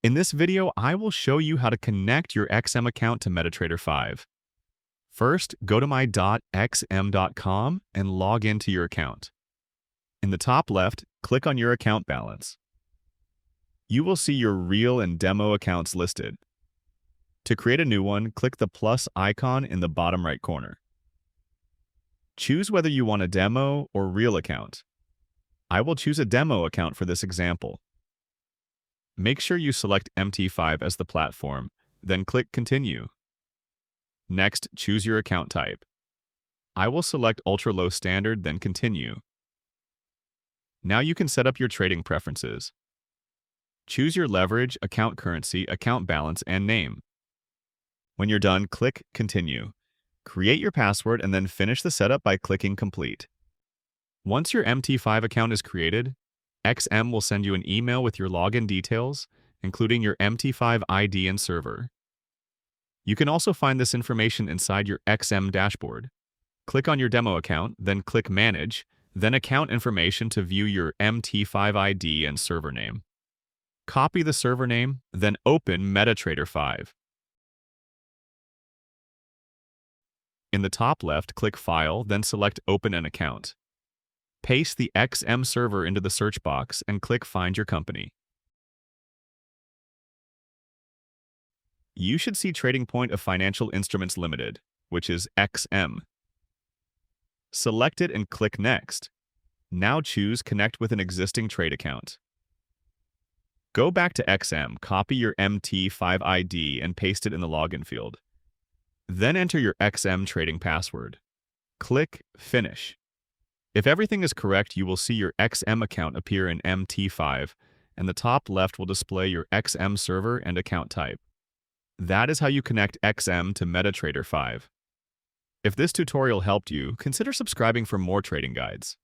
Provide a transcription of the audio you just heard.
In this video, I will show you how to connect your XM account to MetaTrader 5. First, go to my.xm.com and log into your account. In the top left, click on your account balance. You will see your real and demo accounts listed. To create a new one, click the plus icon in the bottom right corner. Choose whether you want a demo or real account. I will choose a demo account for this example. Make sure you select MT5 as the platform, then click Continue. Next, choose your account type. I will select Ultra Low Standard, then Continue. Now you can set up your trading preferences. Choose your leverage, account currency, account balance, and name. When you're done, click Continue. Create your password and then finish the setup by clicking Complete. Once your MT5 account is created, XM will send you an email with your login details, including your MT5 ID and server. You can also find this information inside your XM dashboard. Click on your demo account, then click Manage, then Account Information to view your MT5 ID and server name. Copy the server name, then open MetaTrader 5. In the top left, click File, then select Open an Account. Paste the XM server into the search box and click Find your company. You should see Trading Point of Financial Instruments Limited, which is XM. Select it and click Next. Now choose Connect with an existing trade account. Go back to XM, copy your MT5 ID and paste it in the login field. Then enter your XM trading password. Click Finish. If everything is correct, you will see your XM account appear in MT5, and the top left will display your XM server and account type. That is how you connect XM to MetaTrader 5. If this tutorial helped you, consider subscribing for more trading guides.